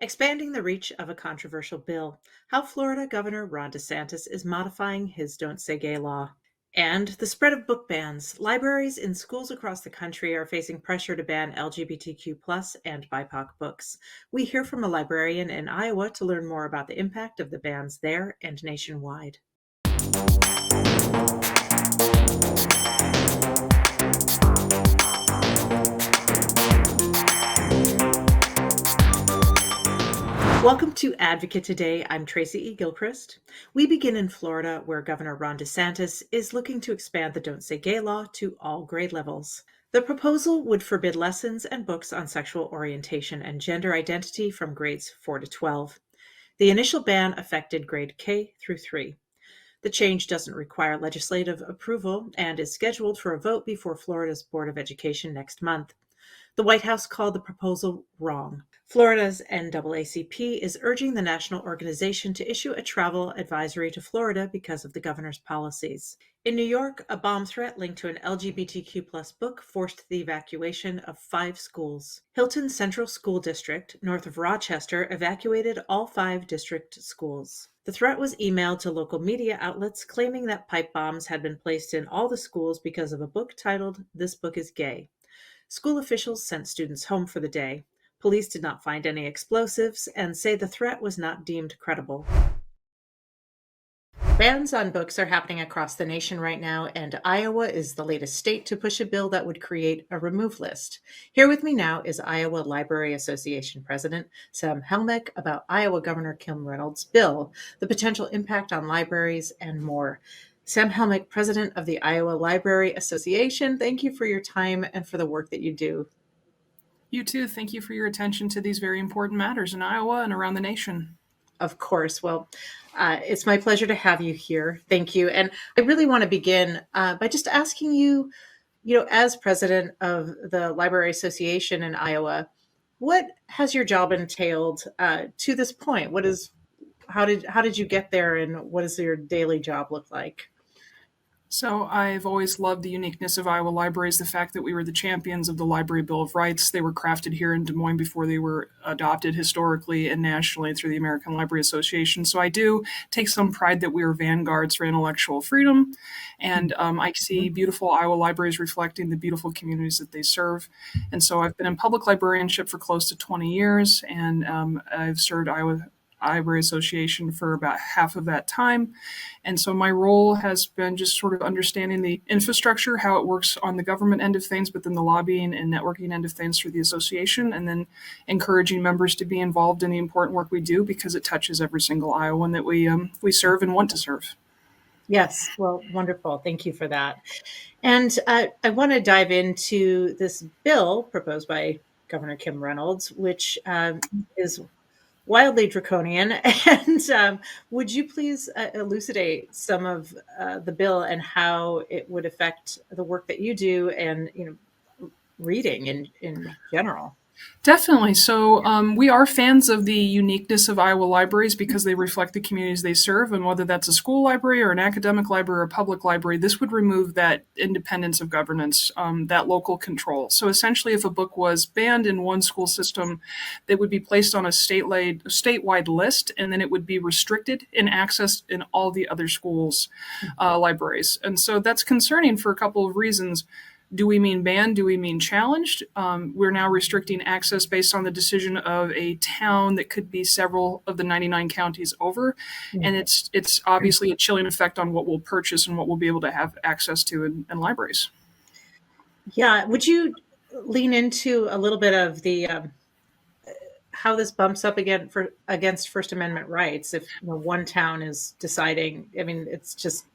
Expanding the reach of a controversial bill, how Florida Governor Ron Desantis is modifying his Don't Say Gay law. And the spread of book bans. Libraries in schools across the country are facing pressure to ban LGBTQ and BIPOC books. We hear from a librarian in Iowa to learn more about the impact of the bans there and nationwide. Welcome to Advocate Today. I'm Tracy E. Gilchrist. We begin in Florida, where Governor Ron Desantis is looking to expand the Don't Say Gay law to all grade levels. The proposal would forbid lessons and books on sexual orientation and gender identity from grades 4 to 12. The initial ban affected grade K through 3. The change doesn't require legislative approval and is scheduled for a vote before Florida's Board of Education next month. The White House called the proposal wrong. Florida's NAACP is urging the national organization to issue a travel advisory to Florida because of the governor's policies. In New York, a bomb threat linked to an LGBTQ book forced the evacuation of 5 schools. Hilton Central School District, north of Rochester, evacuated all 5 district schools. The threat was emailed to local media outlets claiming that pipe bombs had been placed in all the schools because of a book titled "This Book is Gay." School officials sent students home for the day. Police did not find any explosives and say the threat was not deemed credible. Bans on books are happening across the nation right now, and Iowa is the latest state to push a bill that would create a remove list. Here with me now is Iowa Library Association President Sam Helmick about Iowa Governor Kim Reynolds' bill, the potential impact on libraries, and more. Sam Helmick, President of the Iowa Library Association, thank you for your time and for the work that you do. You too. Thank you for your attention to these very important matters in Iowa and around the nation. Of course. Well, it's my pleasure to have you here. Thank you. And I really want to begin by just asking you, as president of the Library Association in Iowa, what has your job entailed to this point? How did you get there, and what does your daily job look like? So I've always loved the uniqueness of Iowa libraries, the fact that we were the champions of the Library Bill of Rights. They were crafted here in Des Moines before they were adopted historically and nationally through the American Library Association. So I do take some pride that we are vanguards for intellectual freedom. And I see beautiful Iowa libraries reflecting the beautiful communities that they serve. And so I've been in public librarianship for close to 20 years, and I've served Iowa Library Association for about half of that time. And so my role has been just sort of understanding the infrastructure, how it works on the government end of things, but then the lobbying and networking end of things for the association, and then encouraging members to be involved in the important work we do because it touches every single Iowan that we serve and want to serve. Yes, well, wonderful. Thank you for that. And I want to dive into this bill proposed by Governor Kim Reynolds, which is wildly draconian. And would you please elucidate some of the bill and how it would affect the work that you do and reading in general? Definitely. So we are fans of the uniqueness of Iowa libraries because they reflect the communities they serve. And whether that's a school library or an academic library or a public library, this would remove that independence of governance, that local control. So essentially, if a book was banned in one school system, it would be placed on a statewide list, and then it would be restricted in access in all the other schools' libraries. And so that's concerning for a couple of reasons. Do we mean banned? Do we mean challenged? We're now restricting access based on the decision of a town that could be several of the 99 counties over. And it's obviously a chilling effect on what we'll purchase and what we'll be able to have access to in libraries. Yeah. Would you lean into a little bit of the how this bumps up against First Amendment rights if one town is deciding? I mean, it's just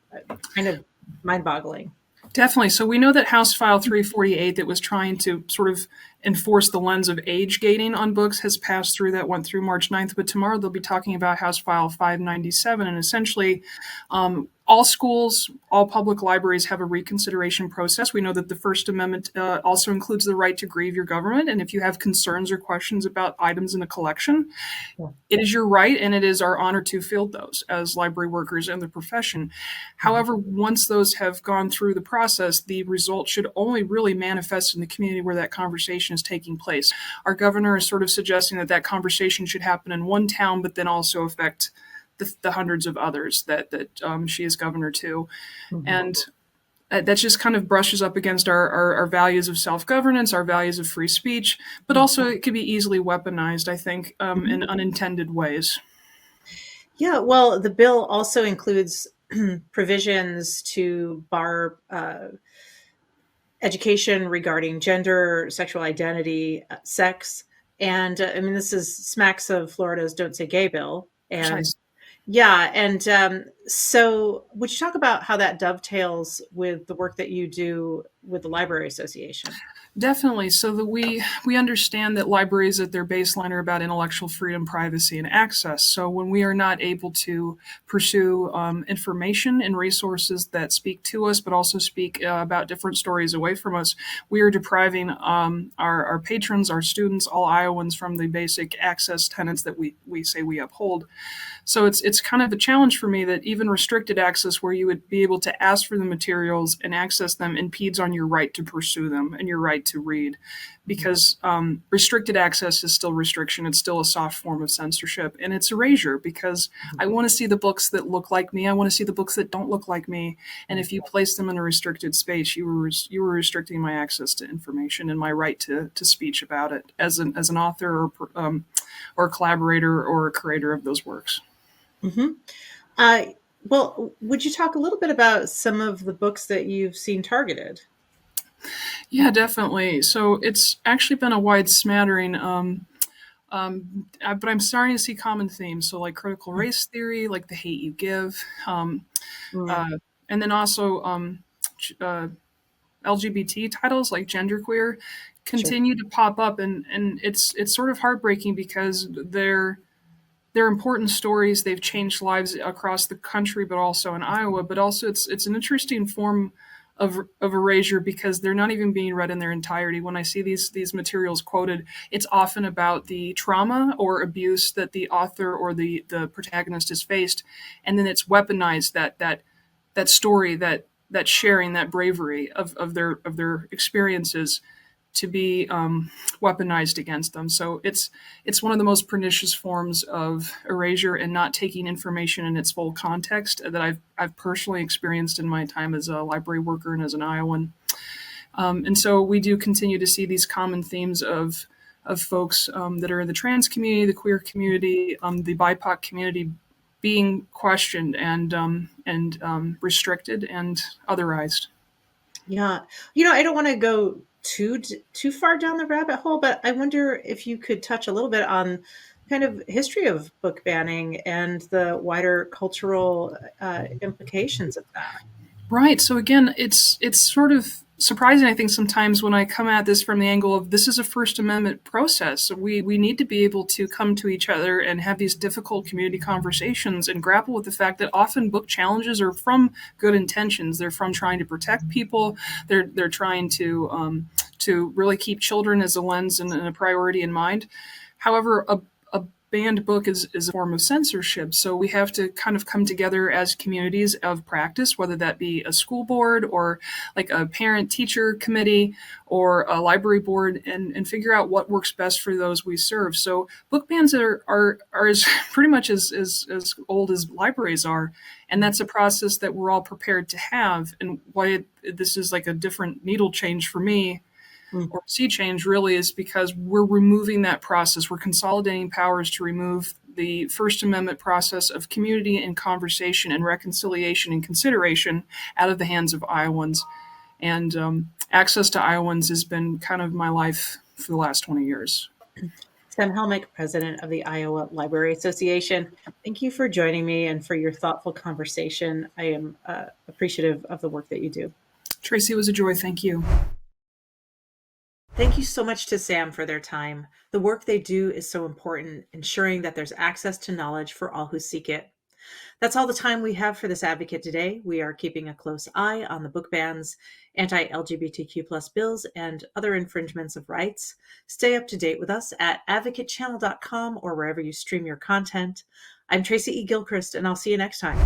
kind of mind-boggling. Definitely. So we know that House File 348 that was trying to sort of enforce the lens of age gating on books has passed through. That went through March 9th, but tomorrow they'll be talking about House File 597. And essentially, all schools, all public libraries have a reconsideration process. We know that the First Amendment also includes the right to grieve your government. And if you have concerns or questions about items in a collection, it is your right, and it is our honor to field those as library workers in the profession. However, once those have gone through the process, the result should only really manifest in the community where that conversation conversation is taking place. Our governor is sort of suggesting that that conversation should happen in one town, but then also affect the hundreds of others that she is governor to. Mhm. And that just kind of brushes up against our values of self-governance, our values of free speech, but Mhm. also it could be easily weaponized, I think, in unintended ways. Yeah, well, the bill also includes provisions to bar education regarding gender, sexual identity, sex, and I mean, this is smacks of Florida's "Don't Say Gay" bill, and Precise. yeah, and so would you talk about how that dovetails with the work that you do with the Library Association? Definitely. So that we understand that libraries at their baseline are about intellectual freedom, privacy, and access. So when we are not able to pursue information and resources that speak to us, but also speak about different stories away from us, we are depriving our patrons, our students, all Iowans from the basic access tenets that we say we uphold. So it's kind of a challenge for me that even restricted access, where you would be able to ask for the materials and access them, impedes on your right to pursue them and your right to read, because restricted access is still restriction. It's still a soft form of censorship, and it's erasure. Because I want to see the books that look like me. I want to see the books that don't look like me. And if you place them in a restricted space, you were restricting my access to information and my right to speech about it as an author or a collaborator or a creator of those works. Mhm. Uh, well, would you talk a little bit about some of the books that you've seen targeted? Yeah, definitely. So it's actually been a wide smattering, but I'm starting to see common themes. So like critical race theory, like The Hate You Give, Mm, uh, and then also uh, LGBT titles like genderqueer sure. continue to pop up, and it's sort of heartbreaking because they're important stories. They've changed lives across the country, but also in Iowa. But also, it's an interesting form of erasure because they're not even being read in their entirety. When I see these materials quoted, it's often about the trauma or abuse that the author or the protagonist has faced, and then it's weaponized that story, that sharing, that bravery of their experiences to be weaponized against them. So it's one of the most pernicious forms of erasure and not taking information in its full context that I've personally experienced in my time as a library worker and as an Iowan. And so we do continue to see these common themes of folks that are in the trans community, the queer community, the BIPOC community being questioned and restricted and otherized. Yeah. I don't wanna go too far down the rabbit hole, but I wonder if you could touch a little bit on kind of history of book banning and the wider cultural, implications of that. Right. So again, it's sort of surprising, I think, sometimes when I come at this from the angle of this is a First Amendment process. So we need to be able to come to each other and have these difficult community conversations and grapple with the fact that often book challenges are from good intentions. They're from trying to protect people. They're trying to really keep children as a lens and a priority in mind. However, a banned book is a form of censorship. So we have to kind of come together as communities of practice, whether that be a school board or like a parent teacher committee or a library board, and figure out what works best for those we serve. So book bans are as pretty much as old as libraries are. And that's a process that we're all prepared to have. And why this is like a different needle change for me Mm, or sea change really is because we're removing that process. We're consolidating powers to remove the First Amendment process of community and conversation and reconciliation and consideration out of the hands of Iowans. And access to Iowans has been kind of my life for the last 20 years. Sam Helmick, president of the Iowa Library Association, thank you for joining me and for your thoughtful conversation. I am, appreciative of the work that you do. Tracy, it was a joy. Thank you. Thank you so much to Sam for their time. The work they do is so important, ensuring that there's access to knowledge for all who seek it. That's all the time we have for this advocate today. We are keeping a close eye on the book bans, anti-LGBTQ plus bills, and other infringements of rights. Stay up to date with us at advocatechannel.com or wherever you stream your content. I'm Tracy E. Gilchrist, and I'll see you next time.